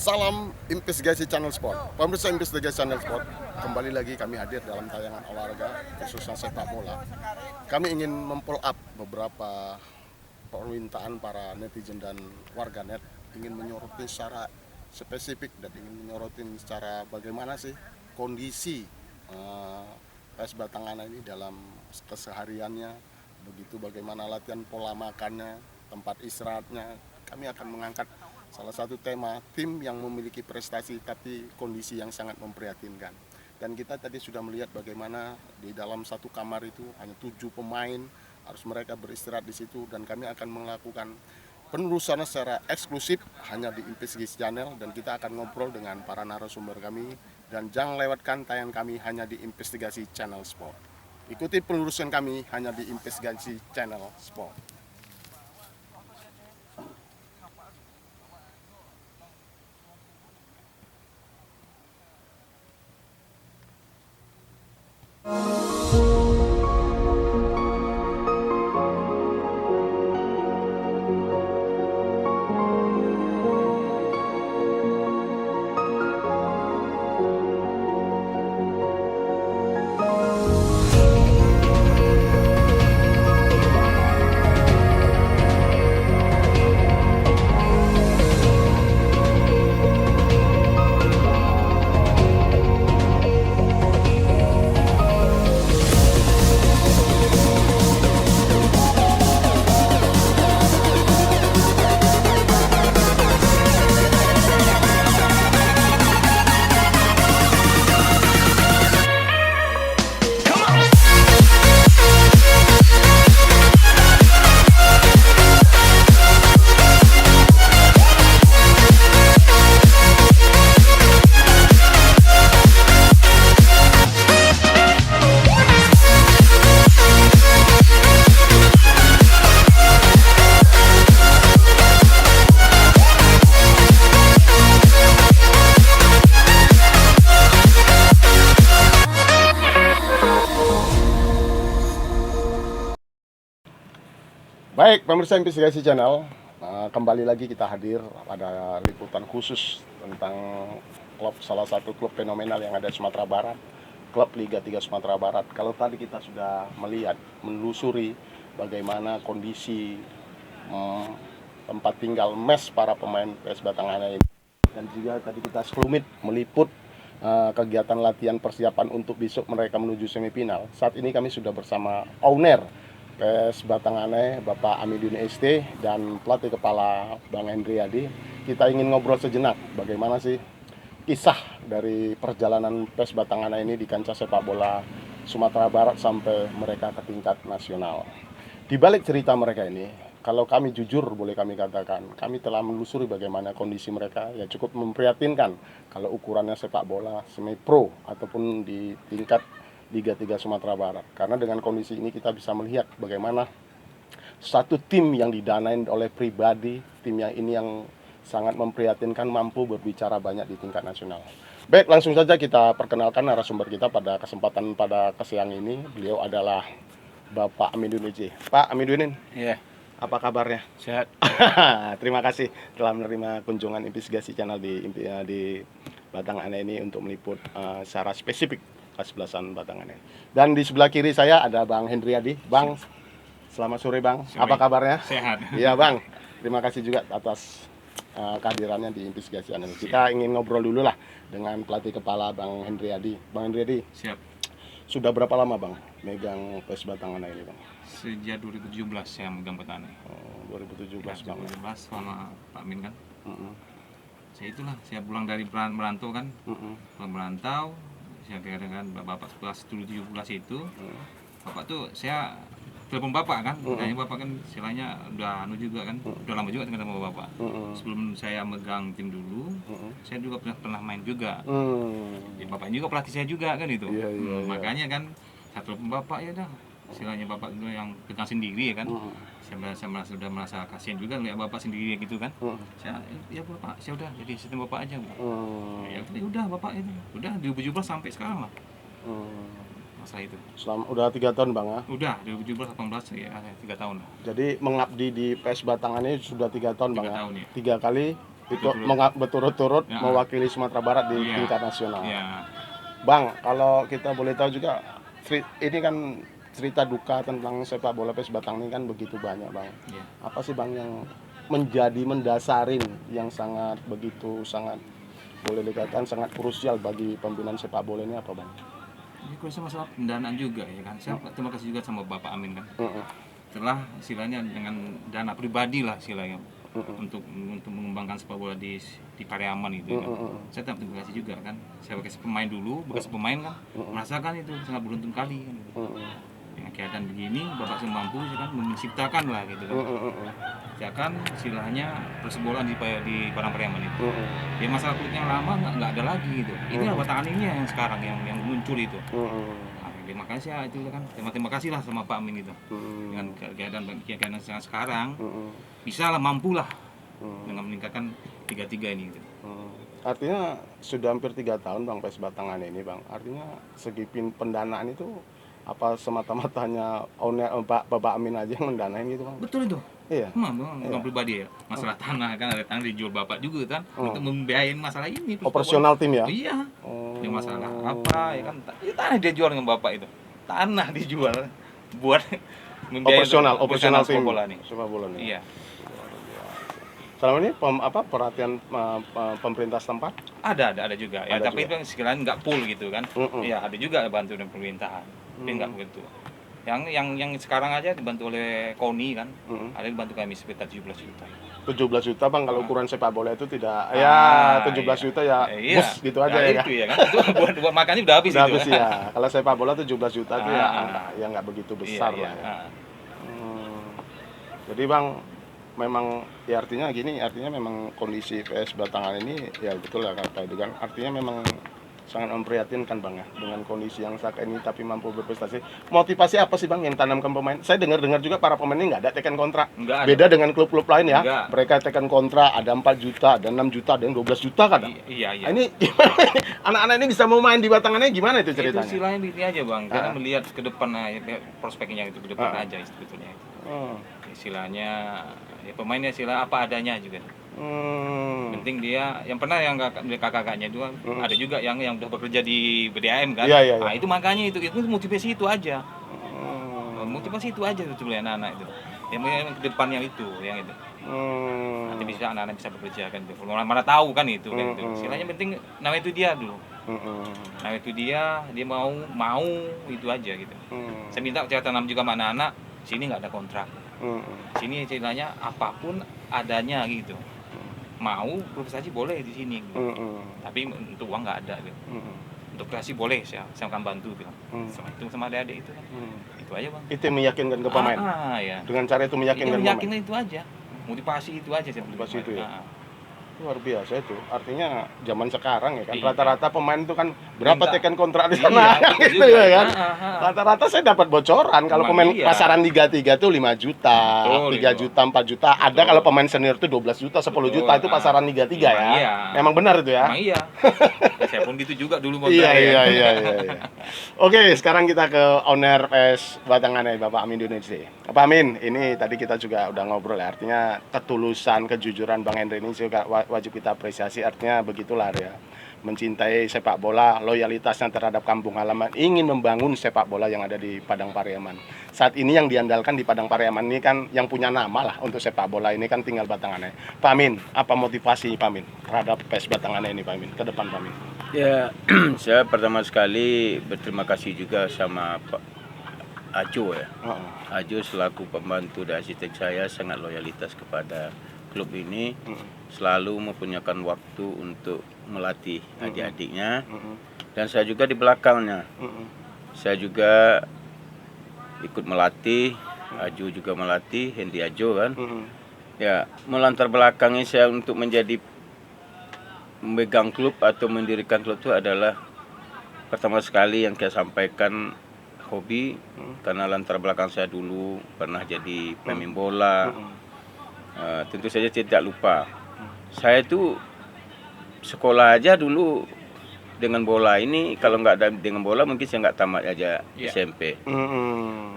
Salam Investigasi Channel Sport. Pemirsa Investigasi Channel Sport, kembali lagi kami hadir dalam tayangan olahraga khususnya sepak bola. Kami ingin mempol up beberapa permintaan para netizen dan warganet, ingin menyoroti secara spesifik dan ingin menyoroti secara bagaimana sih kondisi PS Batangan ini dalam kesehariannya, begitu bagaimana latihan, pola makannya, tempat istirahatnya. Kami akan mengangkat salah satu tema tim yang memiliki prestasi tapi kondisi yang sangat memprihatinkan. Dan kita tadi sudah melihat bagaimana di dalam satu kamar itu hanya 7 pemain, harus mereka beristirahat di situ, dan kami akan melakukan penelusuran secara eksklusif hanya di Investigasi Channel, dan kita akan ngobrol dengan para narasumber kami. Dan jangan lewatkan tayangan kami hanya di Investigasi Channel Sport. Ikuti penelusuran kami hanya di Investigasi Channel Sport. Baik, pemirsa Investigasi Channel, kembali lagi kita hadir pada liputan khusus tentang salah satu klub fenomenal yang ada di Sumatera Barat, klub Liga 3 Sumatera Barat. Kalau tadi kita sudah melihat, menelusuri bagaimana kondisi tempat tinggal mes para pemain PS Batangan ini, dan juga tadi kita sekelumit meliput kegiatan latihan persiapan untuk besok mereka menuju semifinal. Saat ini kami sudah bersama owner PS Batangan, Bapak Amidun ST, dan pelatih kepala Bang Hendriadi. Kita ingin ngobrol sejenak bagaimana sih kisah dari perjalanan PS Batangan ini di kancah sepak bola Sumatera Barat sampai mereka ke tingkat nasional. Di balik cerita mereka ini, kalau kami jujur boleh kami katakan, kami telah menelusuri bagaimana kondisi mereka, ya cukup memprihatinkan kalau ukurannya sepak bola semi pro ataupun di tingkat Liga 3 Sumatera Barat. Karena dengan kondisi ini kita bisa melihat bagaimana satu tim yang didanain oleh pribadi, tim yang ini yang sangat memprihatinkan mampu berbicara banyak di tingkat nasional. Baik, langsung saja kita perkenalkan narasumber kita pada kesempatan pada siang ini. Beliau adalah Bapak Amidun ST. Pak Amidun, Iya. apa kabarnya? Sehat. Terima kasih telah menerima kunjungan Investigasi Channel di Batangan ini untuk meliput secara spesifik kesebelasan Batangan. Dan di sebelah kiri saya ada Bang Hendriadi. Bang, selamat sore Bang. Sore. Apa kabarnya? Sehat. Iya Bang. Terima kasih juga atas kehadirannya di Investigasi Channel. Kita ingin ngobrol dulu lah dengan pelatih kepala Bang Hendriadi. Bang Hendriadi, Siap. sudah berapa lama Bang megang PS Batangan ini Bang? Sejak 2017 saya megang petani. 2017 Ya, Bang. 2017 sama Pak Min kan. Mm-mm. Saya pulang dari merantau kan. Mm-mm. Pulang merantau, saya dengan Bapak kelas 17 itu. Mm. Bapak tuh saya telepon Bapak kan. Tanya Bapak kan istilahnya udah juga kan. Udah lama juga dengan sama Bapak. Mm-mm. Sebelum saya megang tim dulu, Mm-mm. saya juga pernah main juga. Mm. Ya, Bapak juga pelatih saya juga kan itu. Iya, iya. Makanya kan saya telepon Bapak, ya dah istilahnya Bapak itu yang pegang sendiri ya kan. Saya sudah merasa kasihan juga lihat Bapak sendiri gitu kan. Saya ya Bapak, saya udah jadi sistem Bapak aja Bu. Ya udah Bapak itu udah 2017 sampai sekarang lah masalah itu. Selama udah 3 tahun Bang ya. Udah 2017 18 ya 3 tahun lah. Jadi mengabdi di PS Batangan ini sudah 3 tahun Bang 3 ya. tahun ya. 3 kali Itu Betul-betul. berturut-turut Ya. mewakili Sumatera Barat di Iya. tingkat nasional. Iya. Bang, kalau kita boleh tahu juga, ini kan cerita duka tentang sepak bola PES Batang ini kan begitu banyak, Bang. Iya. Apa sih, Bang, yang menjadi mendasarin yang sangat begitu sangat boleh dikatakan sangat krusial bagi pembinaan sepak bola ini apa, Bang? Ini kurasa masalah pendanaan juga ya kan. Saya terima kasih juga sama Bapak Amin kan. Heeh. Setelah istilahnya dengan dana pribadi lah istilahnya Heeh. untuk mengembangkan sepak bola di Pariaman itu ya kan. Saya terima kasih juga kan. Saya bekas pemain dulu, bekas pemain kan merasakan itu sangat beruntung kali kan. Heeh. Dengan keadaan begini Bapak sudah mampu ya kan menciptakan lah gitu kan. Ciptakan istilahnya persebolaan di Padang Pariaman itu. Ya masalah klub yang lama nggak ada lagi gitu. Inilah Batangan ini yang sekarang yang muncul itu. Nah, terima kasih ya itu kan. Terima kasih lah sama Pak Amin itu. Dengan keadaan yang sekarang bisa lah mampu lah dengan meningkatkan 3-3 ini gitu. Artinya sudah hampir 3 tahun, Bang, PES Batangan ini, Bang. Artinya segi pendanaan itu apa semata-matanya owner Bapak Amin aja yang mendanain gitu, Bang? Betul itu. Iya. Bukan pribadi ya. Masalah tanah kan ada tanah dijual Bapak juga kan untuk membiayain masalah ini. Operasional tim ya? Oh, iya. Yang masalah apa ya kan? Ya, tanah dia jual dengan Bapak itu. Tanah dijual buat membiayai Operasional tim sepak bola nih. sepak bola nih. Iya. Selama ini perhatian pemerintah setempat? Ada juga. Ya, Ada tapi juga. itu sekalian nggak full gitu kan. Iya, ada juga bantu dari pemerintahan. Tapi nggak begitu. Yang sekarang aja dibantu oleh KONI kan. Ada dibantu kami sekitar 17 juta. 17 juta, Bang, kalau ukuran sepak bola itu tidak Ah, 17 iya. juta ya Iya. bus gitu aja ya. Itu ya kan. Itu buat makannya udah habis Udah itu. habis ya. Kalau sepak bola 17 juta itu ya nggak begitu besar Iya, lah ya. iya. Jadi, Bang, memang ya artinya gini, artinya memang kondisi PS Batangan ini ya betul lah kata itu kan. Artinya memang sangat memprihatinkan, Bang, ya, dengan kondisi yang saat ini tapi mampu berprestasi. Motivasi apa sih, Bang, yang tanamkan pemain? Saya dengar juga para pemain ini nggak ada tekan kontrak. Nggak ada. Beda dengan klub-klub lain ya. Nggak. Mereka tekan kontrak ada 4 juta, ada 6 juta, ada yang 12 juta kadang. Iya. Ini gimana? Anak-anak ini bisa mau main di Batangannya gimana itu Itu ceritanya? istilahnya begini aja bang, karena melihat ke depan prospeknya itu ke depan aja sebetulnya. Istilahnya ya pemainnya istilah apa adanya juga. Penting dia yang pernah yang kakak-kakaknya itu ada juga yang udah bekerja di BDAM kan. Iya. Nah, itu makanya itu motivasi itu aja. Motivasi itu aja sebetulnya anak-anak itu. Yang ke depan yang itu. Nanti bisa anak-anak bisa bekerja kan itu. Mana tahu kan itu kan itu. Istilahnya penting nama itu dia dulu. Nah itu dia mau itu aja gitu. Saya minta saya tanam juga sama anak-anak, sini nggak ada kontrak. Sini istilahnya apapun adanya gitu. Mau prestasi boleh di sini gitu. Tapi untuk uang nggak ada gitu. Untuk kreasi boleh saya akan bantu gitu. Sama adik-adik itu kan. Itu aja bang. Itu yang meyakinkan ke pemain. Ya. Dengan cara itu meyakinkan pemain. Itu aja. Motivasi itu aja. Motivasi itu ya. Luar biasa itu. Artinya zaman sekarang ya kan rata-rata pemain itu kan berapa tekan kontrak di sana gitu ya kan. Rata-rata saya dapat bocoran kalau pemain pasaran Liga 3 tuh 5 juta, 3 juta, 4 juta. Ada kalau pemain senior itu 12 juta, 10 juta itu pasaran Liga 3 ya. Iya. Memang benar itu ya. Memang iya. Saya pun gitu juga dulu mau Iya. Oke, sekarang kita ke owner PS Batangan Bapak Amin Indonesia. Pak Amin, ini tadi kita juga udah ngobrol ya. Artinya ketulusan, kejujuran Bang Hendry ini juga wajib kita apresiasi. Artinya begitulah ya. Mencintai sepak bola, loyalitasnya terhadap kampung halaman, ingin membangun sepak bola yang ada di Padang Pariaman. Saat ini yang diandalkan di Padang Pariaman ini kan yang punya nama lah untuk sepak bola ini kan tinggal Batangan. Pak Amin, apa motivasi Pak Amin terhadap PS Batangan ini Pak Amin ke depan Pak Amin? Ya, saya pertama sekali berterima kasih juga sama Pak Ajo ya. Ajo selaku pembantu dan asisten saya sangat loyalitas kepada klub ini, selalu mempunyakan waktu untuk melatih adik-adiknya, dan saya juga di belakangnya. Saya juga ikut melatih, Ajo juga melatih, Hendy Ajo kan. Ya, melantar belakangi saya untuk menjadi memegang klub atau mendirikan klub itu adalah pertama sekali yang saya sampaikan hobi, karena latar belakang saya dulu pernah jadi pemain bola. Tentu saja tidak lupa. Saya itu sekolah aja dulu dengan bola ini, kalau nggak ada dengan bola mungkin saya nggak tamat aja SMP.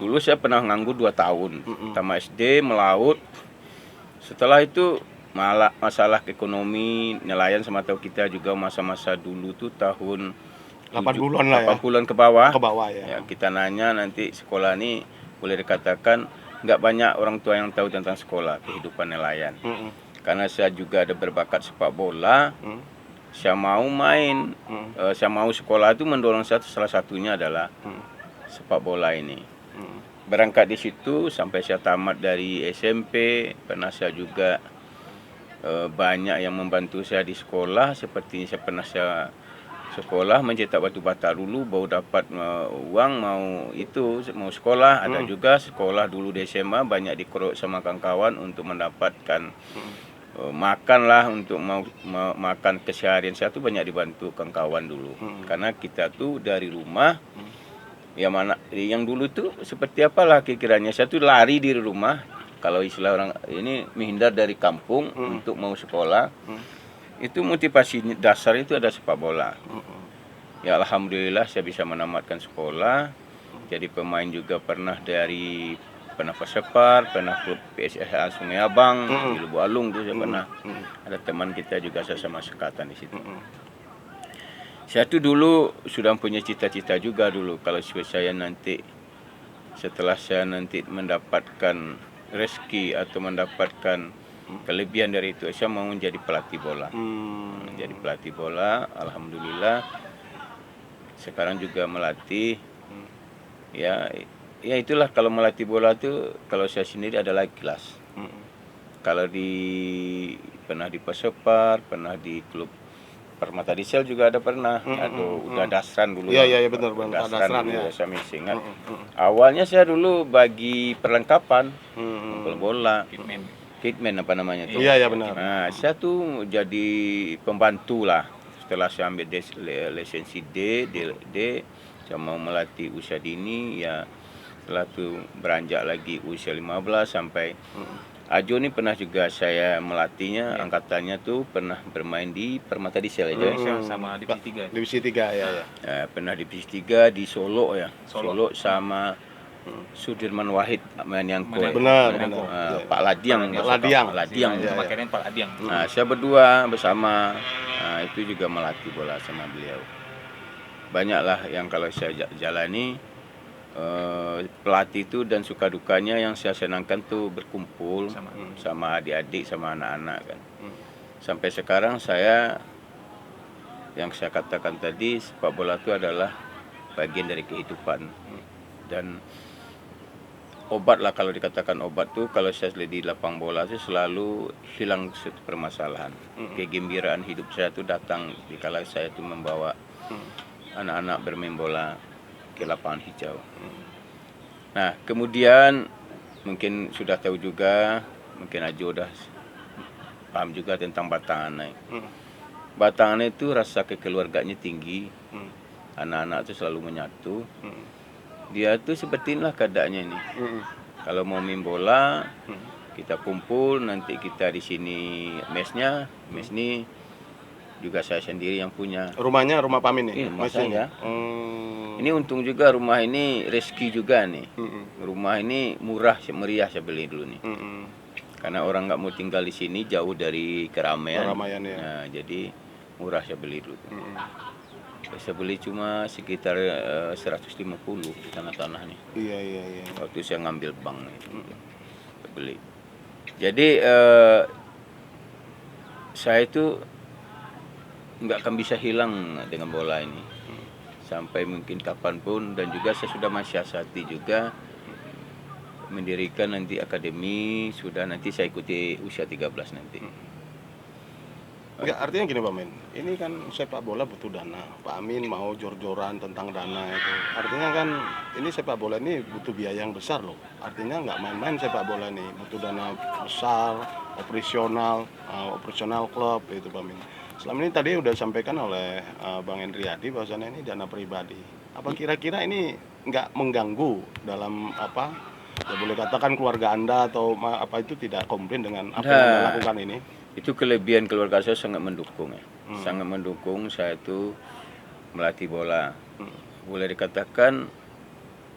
Dulu saya pernah nganggur 2 tahun, tamat SD, melaut. Setelah itu masalah ekonomi nelayan sama tahu kita juga masa-masa dulu tuh tahun 80-an lah ya. 80-an ke bawah. Ke bawah ya. Ya, kita nanya nanti sekolah ini boleh dikatakan nggak banyak orang tua yang tahu tentang sekolah kehidupan nelayan. Karena saya juga ada berbakat sepak bola, saya mau main, saya mau sekolah itu mendorong salah satunya adalah sepak bola ini. Berangkat di situ sampai saya tamat dari SMP, pernah saya juga banyak yang membantu saya di sekolah, seperti saya sekolah mencetak batu bata dulu baru dapat uang mau sekolah. Ada juga sekolah dulu di SMA banyak dikeruk sama kawan-kawan untuk mendapatkan makan lah, untuk mau makan keseharian saya tuh banyak dibantu kawan-kawan dulu. Karena kita tuh dari rumah yang dulu tuh seperti apalah kira-kiranya, saya tuh lari dari rumah, kalau istilah orang ini menghindar dari kampung untuk mau sekolah. Itu motivasi dasar itu ada sepak bola. Ya alhamdulillah saya bisa menamatkan sekolah. Jadi pemain juga pernah Persepar, pernah klub PSSA Sungai Abang, di Lubuk Alung tuh saya pernah. Ada teman kita juga sama sekatan di situ. Saya tuh dulu sudah punya cita-cita juga dulu, kalau saya nanti setelah saya nanti mendapatkan rezeki atau mendapatkan kelebihan dari itu, saya mau menjadi pelatih bola. Menjadi pelatih bola, alhamdulillah. Sekarang juga melatih. Ya itulah, kalau melatih bola tuh kalau saya sendiri adalah ikhlas. Kalau pernah di Persepar, pernah di klub Permata Diesel juga ada pernah. Udah Dasran dulu. Iya benar Dasran dulu, saya masih ingat. Awalnya saya dulu bagi perlengkapan bola. Kitman apa namanya tuh? Iya benar. Nah, saya tuh jadi pembantu lah. Setelah saya ambil lisensi D, saya mau melatih usia dini, ya setelah itu beranjak lagi usia 15 sampai Ajo ini pernah juga saya melatihnya, angkatannya tuh pernah bermain di Permata Diesel ya. Sama divisi 3. Divisi 3 ya. Pernah divisi 3 di Solo ya. Solo sama Sudirman Wahid main yang Benar. Pak Ladiang. Sama Keren Pak Ladiang. Nah, saya berdua bersama itu juga melatih bola sama beliau. Banyaklah yang kalau saya jalani pelatih itu, dan suka dukanya yang saya senangkan tuh berkumpul sama adik-adik, sama anak-anak kan. Sampai sekarang yang saya katakan tadi, sepak bola itu adalah bagian dari kehidupan. Dan obat lah, kalau dikatakan obat tuh, kalau saya di lapang bola tuh selalu hilang suatu permasalahan. Kegembiraan hidup saya tuh datang dikala saya tuh membawa anak-anak bermain bola ke lapangan hijau. Nah, kemudian mungkin sudah tahu juga, mungkin Ajo udah paham juga tentang Batangan. Batangan itu rasa kekeluarganya tinggi. Anak-anak itu selalu menyatu. Dia tuh seperti inilah keadaannya ini. Kalau mau main bola, kita kumpul, nanti kita di sini mes ini juga saya sendiri yang punya. Rumahnya rumah Pamin nih. Rumah saya. Ini untung juga rumah ini rezeki juga nih. Rumah ini murah, meriah saya beli dulu nih. Karena orang nggak mau tinggal di sini, jauh dari keramaian. Ya. Nah, jadi murah saya beli dulu. Saya beli cuma sekitar 150 tanah nih. Iya. Waktu saya ngambil bank nih, saya beli. Jadi saya itu nggak akan bisa hilang dengan bola ini sampai mungkin kapanpun. Dan juga saya sudah mensiasati juga mendirikan nanti akademi, sudah nanti saya ikuti usia 13 nanti. Enggak, artinya gini Pak Min, ini kan sepak bola butuh dana. Pak Amin mau jor-joran tentang dana itu. Artinya kan ini sepak bola ini butuh biaya yang besar loh. Artinya nggak main-main sepak bola ini, butuh dana besar, operasional klub itu Pak Min. Selama ini tadi udah disampaikan oleh Bang Hendriyadi bahwasannya ini dana pribadi. Apa kira-kira ini nggak mengganggu dalam ya boleh katakan keluarga Anda atau apa itu tidak komplain dengan apa yang Anda lakukan ini? Itu kelebihan keluarga saya, sangat mendukung ya. Sangat mendukung saya itu melatih bola. Boleh dikatakan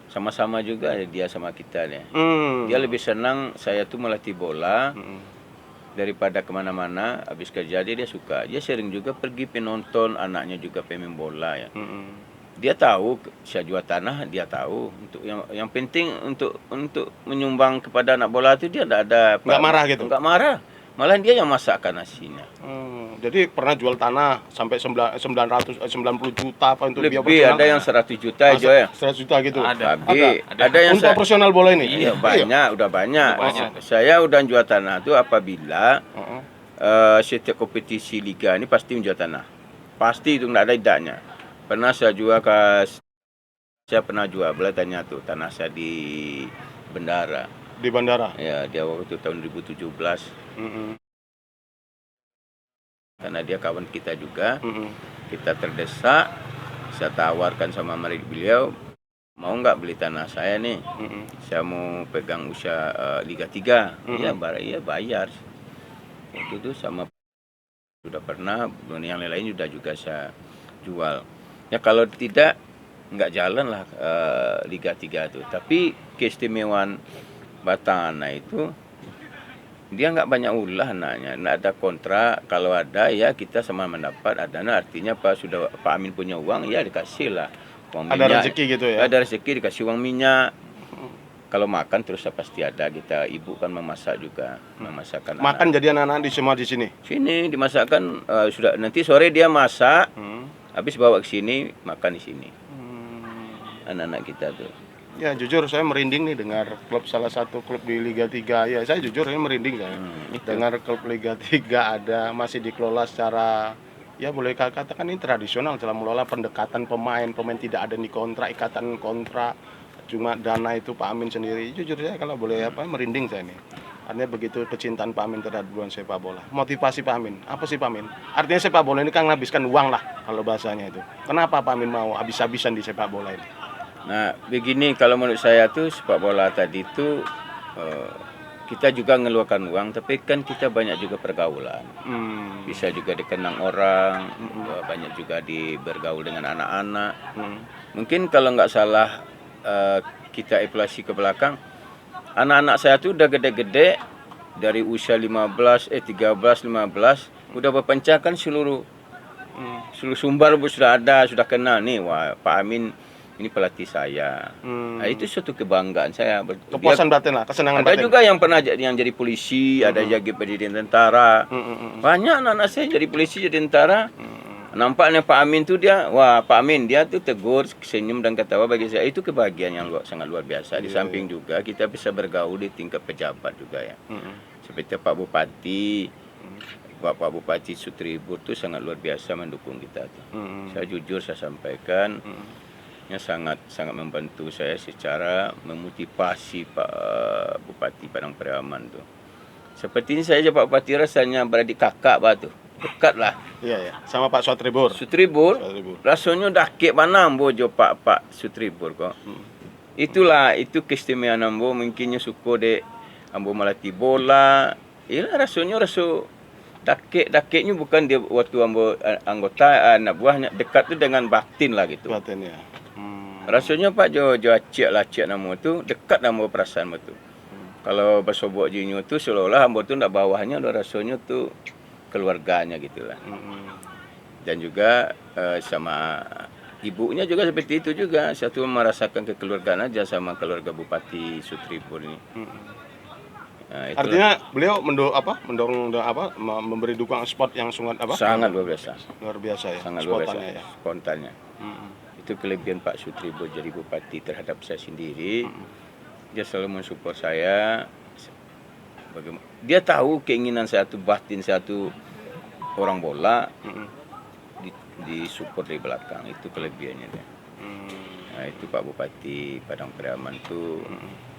sama-sama juga dia sama kita nih. Dia lebih senang saya tuh melatih bola daripada kemana-mana habis kerja dia suka. Dia sering juga pergi penonton, anaknya juga pemain bola ya. Dia tahu saya jual tanah, dia tahu. Untuk yang penting untuk menyumbang kepada anak bola itu dia tidak ada Nggak marah gitu? Nggak marah. Malah dia yang masakkan nasinya. Jadi pernah jual tanah sampai 90 juta apa untuk Lebih profesional? ada yang 100 juta aja ya. 100 juta gitu. Ada yang untuk profesional bola ini. Iya, banyak, udah banyak. Saya udah jual tanah itu apabila setiap kompetisi liga ini pasti menjual tanah. Pasti itu nggak ada idaknya. Pernah saya jual saya pernah jual, boleh tanya tuh tanah saya di Bendara. Di bandara. Ya, dia waktu itu tahun 2017. Karena dia kawan kita juga. Kita terdesak, saya tawarkan sama beliau, mau nggak beli tanah saya nih? Saya mau pegang usaha Liga 3. Iya bayar. Itu tuh sama sudah pernah, yang lain juga saya jual. Ya kalau tidak nggak jalan lah Liga 3 itu. Tapi keistimewaan Batana itu dia nggak banyak ulah anaknya, nggak ada kontrak. Kalau ada ya kita sama mendapat, adanya artinya Pak Amin punya uang ya dikasih lah uang minyak. Ada rezeki gitu ya? Ada rezeki dikasih uang minyak. Kalau makan terus pasti ada, kita ibu kan memasak juga, memasakkan. Makan jadi anak-anak di semua di sini. Sini dimasakkan sudah nanti sore dia masak, habis bawa ke sini makan di sini. Anak-anak kita tuh. Ya jujur saya merinding nih dengar salah satu klub di Liga 3. Ya saya jujur ini merinding saya. Dengar klub Liga 3 ada masih dikelola secara ya boleh katakan ini tradisional dalam mengelola pendekatan pemain tidak ada di kontrak, ikatan kontrak, cuma dana itu Pak Amin sendiri. Jujur saya kalau boleh merinding saya nih. Artinya begitu kecintaan Pak Amin terhadap dunia sepak bola. Motivasi Pak Amin, apa sih Pak Amin? Artinya sepak bola ini kan menghabiskan uang lah kalau bahasanya itu. Kenapa Pak Amin mau habis-habisan di sepak bola ini? Nah, begini kalau menurut saya tuh sepak bola tadi itu kita juga ngeluarkan uang, tapi kan kita banyak juga pergaulan. Bisa juga dikenang orang, banyak juga bergaul dengan anak-anak. Mungkin kalau nggak salah kita evaluasi ke belakang, anak-anak saya tuh udah gede-gede dari usia 13, 15 udah berpencakan seluruh Sumbar sudah ada, sudah kenal nih, wah Pak Amin ini pelatih saya. Nah, itu suatu kebanggaan saya. Kepuasan batin lah, kesenangan ada batin. juga yang pernah yang jadi polisi, ada jadi tentara. Banyak anak-anak saya jadi polisi, jadi tentara. Nampaknya Pak Amin tuh Pak Amin dia tuh tegur, senyum dan ketawa. Bagi saya itu kebahagiaan yang sangat luar biasa. Di samping juga kita bisa bergaul di tingkat pejabat juga ya. Seperti Pak Bupati, Bapak Bupati Sutribur tuh sangat luar biasa mendukung kita tuh. Saya jujur saya sampaikan. Sangat membantu saya secara memotivasi Pak Bupati Padang Pariaman tuh. Seperti ini saja Pak Bupati rasanya beradik kakak Pak tuh. Dekat lah. Iya. Sama Pak Sutribur. Sutribur. Rasanya dakik mana bojo Pak Sutribur kok. Itulah itu keistimewaan ambo, mungkinnya suko de ambo melatih bola. Inilah rasanya dakiknya bukan dia waktu ambo anggota anak buahnya, dekat tuh dengan batin lah gitu. Batin ya. Rasanya Pak Jo acik nama tu dekat nama perasaan tu. Kalau bersobok jinyo tu seolah-olah hamba tu ndak bawahnya ada rasanya tu keluarganya gitulah. Dan juga sama ibunya juga seperti itu juga. Satu merasakan kekeluargaan aja sama keluarga Bupati Sutribur ini. Nah, artinya beliau mendorong memberi dukungan spot yang sangat luar biasa. Luar biasa ya. Sangat luar biasa ya. Spontannya. Itu kelebihan Pak Sutribur jadi bupati terhadap saya sendiri. Dia selalu mensupport saya. Dia tahu keinginan saya tuh, batin saya tuh orang bola, disupport dari belakang. Itu kelebihannya dia. Nah, itu Pak Bupati Padang Pariaman tuh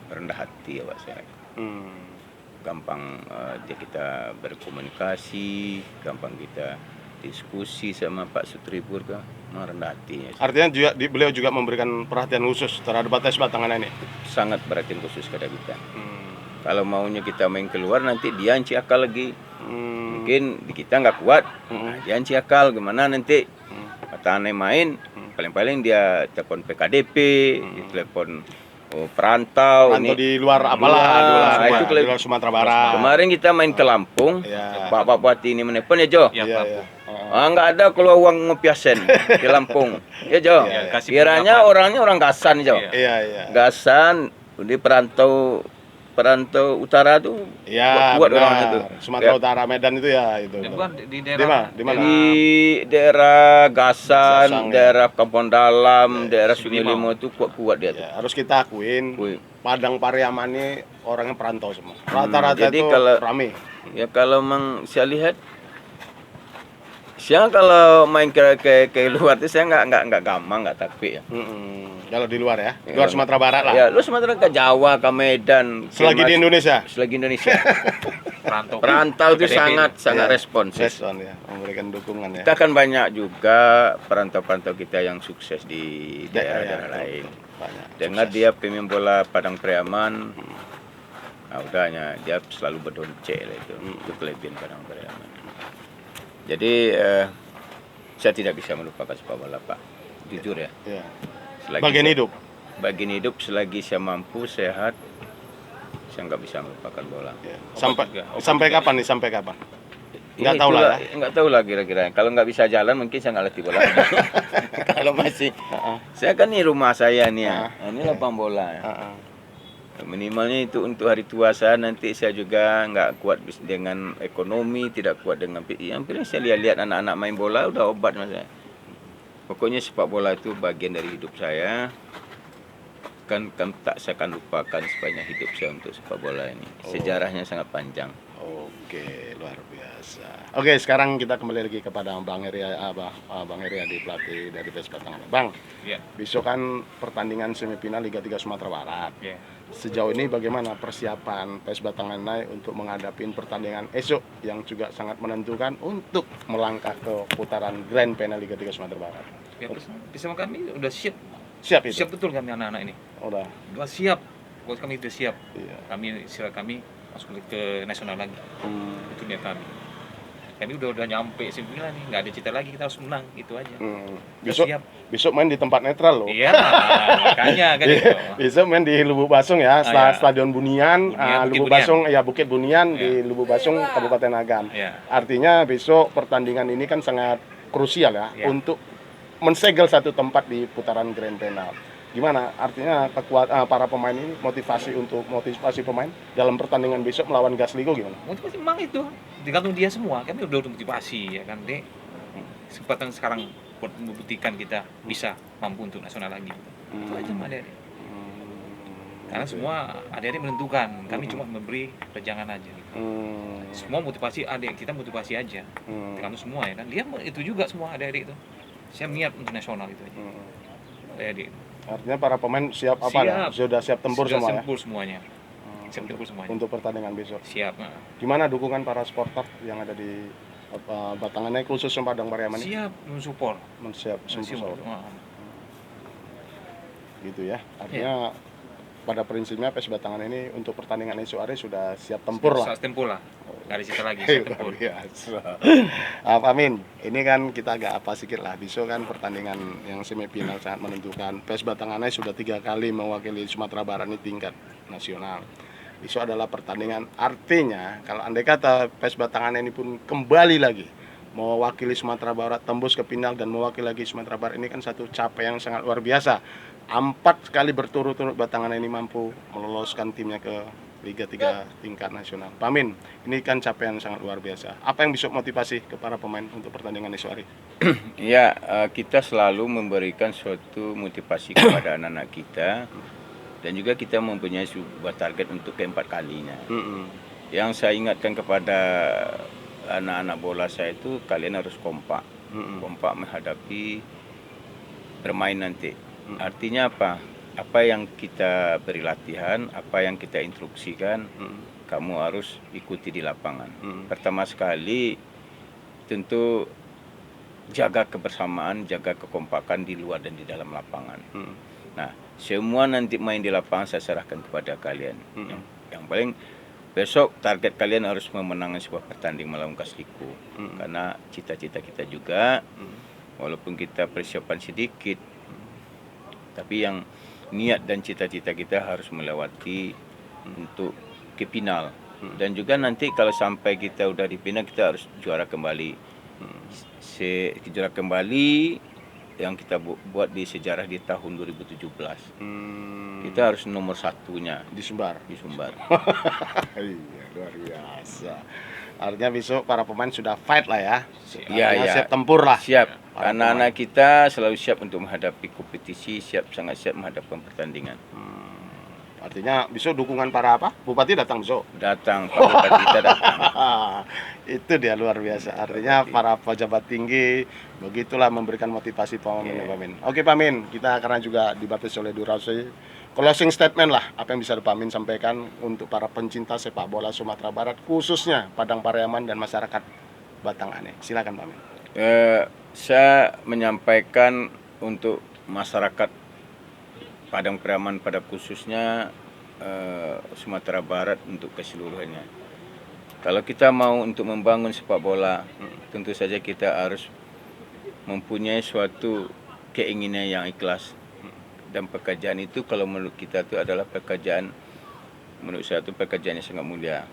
rendah hati ya Pak saya. Gampang kita berkomunikasi, gampang kita diskusi sama Pak Sutribur kan, rendah hatinya. Artinya beliau juga memberikan perhatian khusus terhadap batas batangan ini. Sangat perhatian khusus kepada kita. Kalau maunya kita main keluar nanti dia anci akal lagi. Mungkin kita nggak kuat, dia anci akal gimana nanti. Kata aneh main, paling-paling dia telepon PKDP, telepon perantau. Rantau di luar apalah, Luar, di luar, itu di luar Sumatera Barat. Kemarin kita main ke Lampung. Ya. Pak Bupati ini menelpon ya Jo. Ya, Iya, Pak. iya. Nggak ada kalau uang ngopiasen di Lampung. Ya Jo. Ya, kasih Kiranya pendapat. orangnya orang Gasan Jo. Iya. Iya, iya. Gasan di perantau utara tuh Iya, kuat benar. orang itu. Sumatera Ya. Utara, Medan itu ya itu. Di mana? Di Di daerah mana? Di mana? Di daerah Gasan, Gasang, ya. daerah Kampung Dalam, Ya, daerah Sungai Sungai Limau. Limau itu kuat-kuat dia tuh. Ya, harus kita akuin. Wih. Padang Pariaman ini orangnya perantau semua. Rata-rata jadi itu kalau- rame. Ya kalau memang saya lihat, saya kalau main ke luar itu saya nggak gampang, nggak takut ya. Kalau di luar ya, Ya, luar Sumatera Barat lah. Ya, lu Sumatera ke Jawa, ke Medan, Selagi di Indonesia. selagi Indonesia. perantau. Perantau itu PDP. sangat Ya, responsif. respon ya, memberikan dukungan ya. Kita kan banyak juga perantau-perantau kita yang sukses di daerah-daerah Ya, lain. banyak. Dengar Sukses. dia pemain bola Padang Priaman, nah udahnya dia selalu berdoncel itu kelebihan Padang Priaman. Jadi saya tidak bisa melupakan sepak bola Pak, jujur ya. Ya. Selagi Bagian saya- hidup. Bagian hidup selagi saya mampu sehat, saya nggak bisa melupakan bola. Ya. juga. Sampai kapan nih? Sampai kapan? Nggak tahu lah ya. Nggak tahu lah kira-kira. Kalau nggak bisa jalan mungkin saya nggak latih bola. Kalau masih, saya kan ini rumah saya nih ya. Nah, ini lapang bola. Ya. Minimalnya itu untuk hari tua saya, nanti saya juga nggak kuat dengan ekonomi, tidak kuat dengan yang penting saya lihat anak-anak main bola udah obat mas saya. Pokoknya sepak bola itu bagian dari hidup saya. Kan tak saya akan lupakan sepanjang hidup saya untuk sepak bola ini. Sejarahnya sangat panjang. Oke, luar biasa. Oke, sekarang kita kembali lagi kepada Bang Heri, Bang Heri di pelatih dari PES Batangan. Bang, Iya. besok kan pertandingan semifinal Liga 3 Sumatera Barat. Iya. Sejauh ini bagaimana persiapan PES Batangan untuk menghadapi pertandingan esok yang juga sangat menentukan untuk melangkah ke putaran Grand Final Liga 3 Sumatera Barat? Ya, bisa kami udah siap. Siap itu? Siap betul kami anak-anak ini. Udah. Udah siap. Buat kami udah siap. Iya. Kami masuk ke nasional lagi. Itu niat kami. Kami udah nyampe semifinal nih, nggak ada cerita lagi, kita harus menang, itu aja. Udah Besok siap. besok main di tempat netral loh. Iya, makanya kan itu. Besok main di Lubuk Basung ya, iya. Stadion Bunian, Bunian, Bukit Lubuk Bunian. Basung ya Bukit Bunian Iya. di Lubuk Basung Kabupaten Agam. Iya. Artinya besok pertandingan ini kan sangat krusial ya Iya. untuk mensegel satu tempat di putaran Grand Final. Gimana? Artinya para pemain ini motivasi pemain dalam pertandingan besok melawan Gasligo gimana? Motivasi memang itu digantung dia semua. Kami udah motivasi ya kan, Dek. Kesempatan sekarang buat membuktikan kita bisa mampu untuk nasional lagi. Itu aja sama adik-adik. Karena semua adik-adik menentukan, kami cuma memberi pejangan aja. Gitu. Semua motivasi adik kita motivasi aja. Tergantung semua ya kan. Dia itu juga semua adik-adik itu. Saya niat untuk nasional itu aja. Adik-adik. Artinya para pemain siap apa ya? Sudah siap tempur Sudah semua ya? tempur semuanya. Siap tempur semuanya. Untuk pertandingan besok. Siap. Gimana dukungan para supporter yang ada di Batangannya khusus Padang Pariaman ini? Siap mensupport. Siap Mensupport. gitu ya. Artinya pada prinsipnya PES Batangan ini untuk pertandingan esok hari sudah siap tempur lah. Siap tempur lah. Nggak ada cerita lagi, siap tempur. Luar biasa. Pak Amin, ini kan kita agak apa sedikit lah. Besok kan pertandingan yang semifinal sangat menentukan. PES Batangannya sudah 3 kali mewakili Sumatera Barat ini tingkat nasional. Besok adalah pertandingan, artinya kalau andai kata PES Batangan ini pun kembali lagi mewakili Sumatera Barat, tembus ke final dan mewakili lagi Sumatera Barat, ini kan satu capaian yang sangat luar biasa. 4 kali berturut-turut Batangan ini mampu meloloskan timnya ke Liga 3 tingkat nasional. Pak Amin, ini kan capaian sangat luar biasa. Apa yang bisa motivasi ke para pemain untuk pertandingan esok hari? Ya, kita selalu memberikan suatu motivasi kepada anak-anak kita, dan juga kita mempunyai sebuah target untuk keempat kalinya. Yang saya ingatkan kepada anak-anak bola saya itu, kalian harus kompak, kompak menghadapi bermain nanti. Artinya apa? Apa yang kita beri latihan, apa yang kita instruksikan, kamu harus ikuti di lapangan. Pertama sekali, tentu jaga kebersamaan, jaga kekompakan di luar dan di dalam lapangan. Nah, semua nanti main di lapangan saya serahkan kepada kalian. Yang paling besok target kalian harus memenangkan sebuah pertandingan melawan Gasligo. Karena cita-cita kita juga, walaupun kita persiapan sedikit, tapi yang niat dan cita-cita kita harus melewati untuk ke final. Dan juga nanti kalau sampai kita udah di final kita harus juara kembali. Juara kembali yang kita buat di sejarah di tahun 2017. Kita harus nomor satunya Di Sumbar. di Sumbar. Iya, luar biasa. Artinya besok para pemain sudah fight lah ya. Iya, Artinya iya. siap tempur lah. Siap. Para Anak-anak kita selalu siap untuk menghadapi kompetisi, sangat siap menghadapi pertandingan. Artinya besok dukungan para apa? Bupati datang besok. Datang, Pak Bupati kita datang. Itu dia luar biasa. Artinya para pejabat tinggi begitulah memberikan motivasi Pak Min. Oke Pak Min, kita karena juga dibatasi oleh durasi. Closing statement lah, apa yang bisa Pak Min sampaikan untuk para pencinta sepak bola Sumatera Barat, khususnya Padang Pariaman dan masyarakat Batang Anai. Silakan Pak Min. Saya menyampaikan untuk masyarakat Padang Pariaman pada khususnya Sumatera Barat untuk keseluruhannya. Kalau kita mau untuk membangun sepak bola, tentu saja kita harus mempunyai suatu keinginan yang ikhlas. Dan pekerjaan itu kalau menurut kita itu adalah pekerjaan, menurut saya itu pekerjaan yang sangat mulia.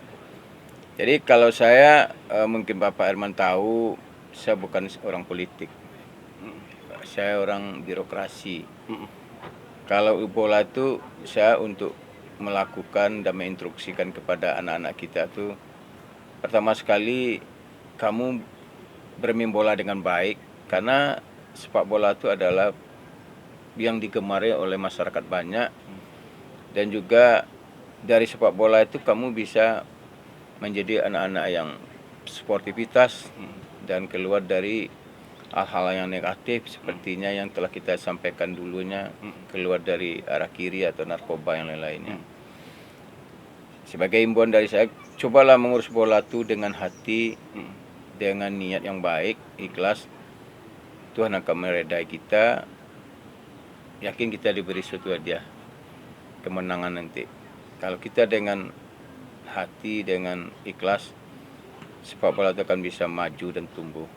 Jadi kalau saya, mungkin Bapak Herman tahu, saya bukan orang politik. Saya orang birokrasi. Kalau bola itu saya untuk melakukan dan menginstruksikan kepada anak-anak kita tuh, pertama sekali kamu bermain bola dengan baik, karena sepak bola itu adalah yang digemari oleh masyarakat banyak, dan juga dari sepak bola itu kamu bisa menjadi anak-anak yang sportivitas dan keluar dari hal-hal yang negatif sepertinya yang telah kita sampaikan dulunya, keluar dari arah kiri atau narkoba yang lain-lainnya. Sebagai imbauan dari saya, cobalah mengurus bola itu dengan hati, dengan niat yang baik, ikhlas. Tuhan akan meredai kita. Yakin kita diberi suatu hadiah kemenangan nanti. Kalau kita dengan hati, dengan ikhlas, sepak bola itu akan bisa maju dan tumbuh.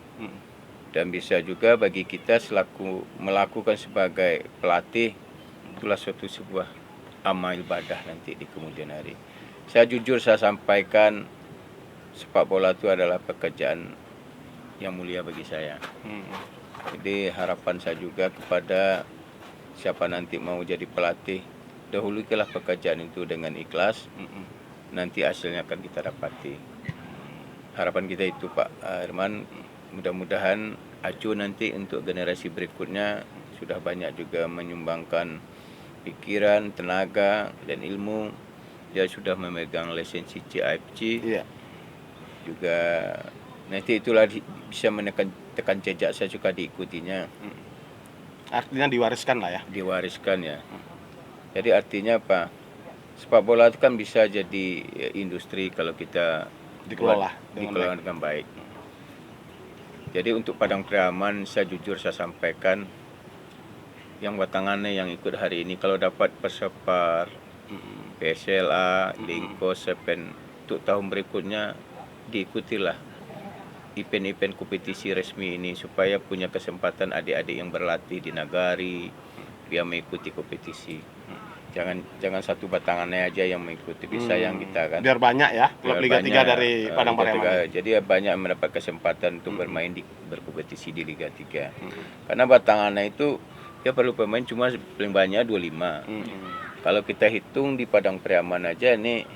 Dan bisa juga bagi kita selaku melakukan sebagai pelatih, itulah suatu sebuah amal ibadah nanti di kemudian hari. Saya jujur saya sampaikan, sepak bola itu adalah pekerjaan yang mulia bagi saya. Jadi harapan saya juga kepada siapa nanti mau jadi pelatih, dahulukanlah pekerjaan itu dengan ikhlas, nanti hasilnya akan kita dapati. Harapan kita itu Pak Herman, mudah-mudahan Acu nanti untuk generasi berikutnya sudah banyak juga menyumbangkan pikiran, tenaga, dan ilmu. Dia sudah memegang lisensi CIFC. Iya. Juga nanti itulah bisa tekan jejak saya juga diikutinya. Artinya diwariskan lah ya. Diwariskan ya. Jadi artinya apa? Sepak bola itu kan bisa jadi industri kalau kita Dikelola dengan baik. Jadi untuk Padang Pariaman, saya jujur saya sampaikan, yang batangannya yang ikut hari ini kalau dapat persepar, PSLA, Lingko, Sepen, untuk tahun berikutnya diikutilah event-event kompetisi resmi ini supaya punya kesempatan adik-adik yang berlatih di Nagari biar mengikuti kompetisi. Jangan satu batangannya aja yang mengikuti, bisa yang kita kan. Biar banyak ya klub Liga 3 dari Padang Liga Pariaman. 3. Jadi banyak yang mendapat kesempatan untuk bermain berkompetisi di Liga 3. Karena batangannya itu dia perlu pemain cuma paling banyak 25. Kalau kita hitung di Padang Pariaman aja nih,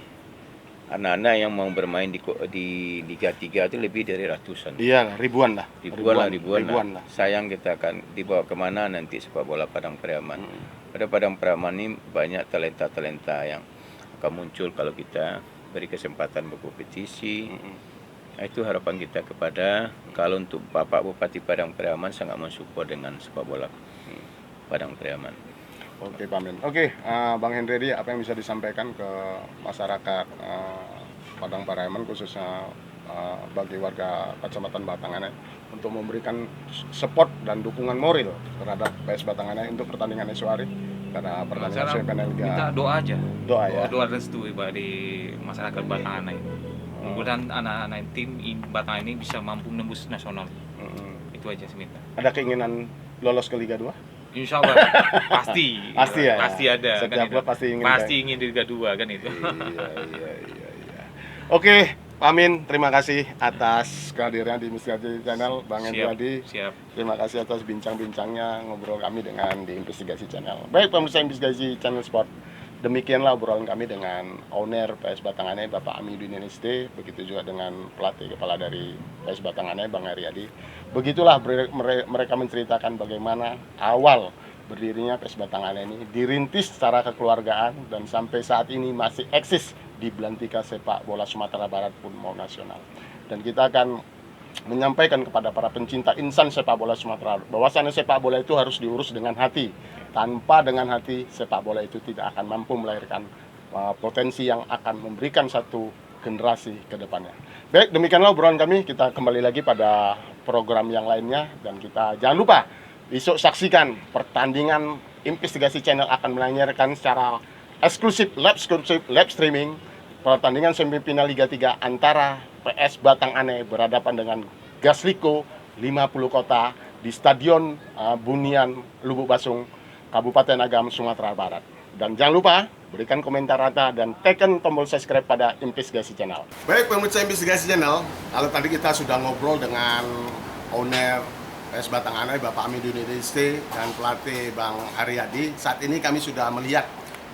anak-anak yang mau bermain di Liga 3 itu lebih dari ratusan. Iya, ribuan lah. Ribuan lah. Sayang kita akan dibawa kemana nanti sepak bola Padang Pariaman. Pada Padang Pariaman ini banyak talenta-talenta yang akan muncul kalau kita beri kesempatan berkompetisi. Nah, itu harapan kita kepada, kalau untuk Bapak Bupati Padang Pariaman sangat mensupport dengan sepak bola Padang Pariaman. Oke Pak Min. Oke, Bang Henry, apa yang bisa disampaikan ke masyarakat Padang Pariaman khususnya bagi warga Kecamatan Batanganai untuk memberikan support dan dukungan moral terhadap PS Batanganai untuk pertandingan esok hari pada pertandingan semifinal Liga. Minta doa aja. Doa ya. Doa restu di masyarakat Batanganai. Mudah-mudahan anak-anak tim Batanganai ini bisa mampu menembus nasional. Itu aja sih minta. Ada keinginan lolos ke Liga 2? Insya Allah pasti Ya. pasti ada Setiap kan klub itu. pasti ingin di Liga 2 kan itu. Iya. Oke, Pak Amin, terima kasih atas kehadirannya di Investigasi Channel, Bang Edi. Siap. Terima kasih atas bincang-bincangnya, ngobrol kami dengan di Investigasi Channel. Baik, pemirsa Investigasi Channel Sport, demikianlah obrolan kami dengan owner PS Batanganai, Bapak Amidun NST, begitu juga dengan pelatih kepala dari PS Batanganai, Bang Haryadi. Begitulah mereka menceritakan bagaimana awal berdirinya PS Batanganai ini dirintis secara kekeluargaan dan sampai saat ini masih eksis di belantika sepak bola Sumatera Barat pun mau nasional. Dan kita akan menyampaikan kepada para pencinta insan sepak bola Sumatera bahwasannya sepak bola itu harus diurus dengan hati. Tanpa dengan hati, sepak bola itu tidak akan mampu melahirkan potensi yang akan memberikan satu generasi ke depannya. Baik, demikianlah obrolan kami. Kita kembali lagi pada program yang lainnya dan kita jangan lupa besok saksikan pertandingan Investigasi Channel akan menyiarkan secara eksklusif live streaming pertandingan semifinal Liga 3 antara PS Batanganai berhadapan dengan Gasliko 50 Kota di Stadion Bunian Lubuk Basung, Kabupaten Agam, Sumatera Barat. Dan jangan lupa berikan komentar rata dan tekan tombol subscribe pada Investigasi Channel. Baik, pemirsa Investigasi Channel, kalau tadi kita sudah ngobrol dengan owner PS Batanganai, Bapak Amidun NST, dan pelatih Bang Haryadi. Saat ini kami sudah melihat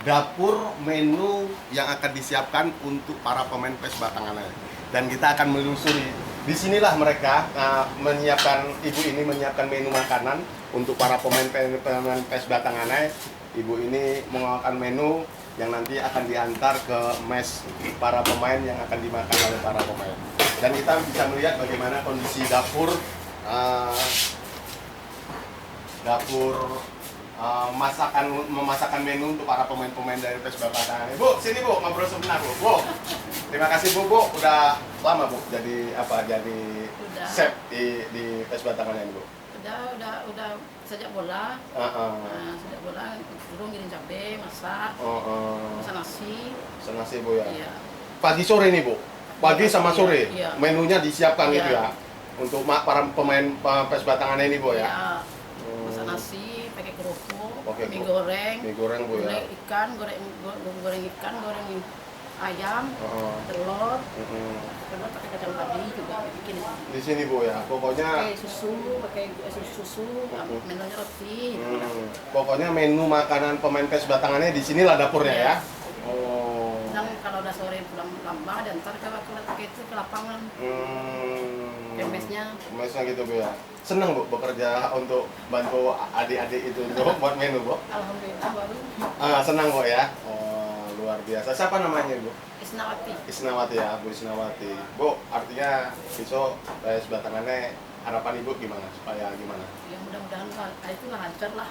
dapur menu yang akan disiapkan untuk para pemain PS Batanganai. Dan kita akan menelusuri. Disinilah mereka ibu ini menyiapkan menu makanan untuk para pemain PS Batanganai. Ibu ini mengeluarkan menu yang nanti akan diantar ke mes para pemain yang akan dimakan oleh para pemain. Dan kita bisa melihat bagaimana kondisi dapur memasakkan menu untuk para pemain-pemain dari PS Batanganai. Bu, sini Bu, ngobrol sebentar Bu. Bu, terima kasih Bu. Udah lama Bu jadi chef di PS Batanganai Bu? Udah sejak bola. Sejak bola turun giling cabai, masak. Masak nasi. Masak nasi Bu ya. Iya. Pagi sore nih Bu. Pagi sama sore. Iya. Menunya disiapkan Iya. gitu ya. Untuk para pemain PS Batanganai ini Bu ya. Iya. Masak nasi, pakai kerupuk, Pakai mie kerupuk. goreng. Mie goreng Bu ya. Goreng ikan, goreng ikan, goreng ayam, telur. Telur pakai kacang padi juga bikin Di sini Bu ya. Pokoknya pakai susu, menunya roti. pokoknya menu makanan pemain PS Batanganai di sinilah dapurnya ya. Oh. Kadang kalau udah sore pulang lambat dan ntar ke lapangan. Mesnya Mesnya gitu Bu ya. Senang Bu bekerja untuk bantu adik-adik itu Bu, buat menu Bu. alhamdulillah baru Senang Bu ya. Oh, luar biasa. Siapa namanya Bu? Isnawati. Isnawati ya, Bu Isnawati. Bu, artinya besok PS Batanganai harapan Ibu gimana? Supaya gimana? Ya mudah-mudahan itu lancar lah.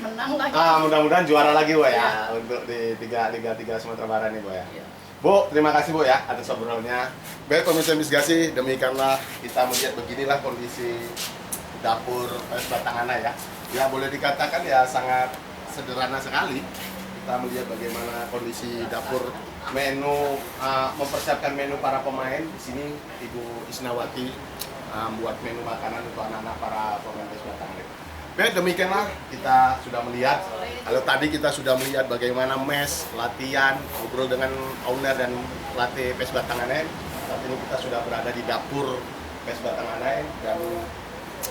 Menang lagi. Mudah-mudahan juara lagi Bu ya, Ya. untuk di Liga 3 Sumatera Barat nih Bu ya. Ya. Bu, terima kasih Bu ya atas obrolannya. Baik pemirsa Investigasi, demikianlah kita melihat beginilah kondisi dapur PS Batanganai ya. Ya boleh dikatakan ya sangat sederhana sekali. Kita melihat bagaimana kondisi dapur menu, mempersiapkan menu para pemain. Di sini Ibu Isnawati membuat menu makanan untuk anak-anak para pemain PS Batanganai. Baik, demikianlah kita sudah melihat. Kalau tadi kita sudah melihat bagaimana mes, latihan, ngobrol dengan owner dan pelatih PS Batanganai. Saat ini kita sudah berada di dapur PS Batanganai dan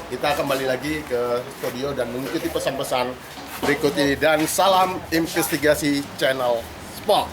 kita kembali lagi ke studio dan mengikuti pesan-pesan berikut ini. Dan salam Investigasi Channel Sport.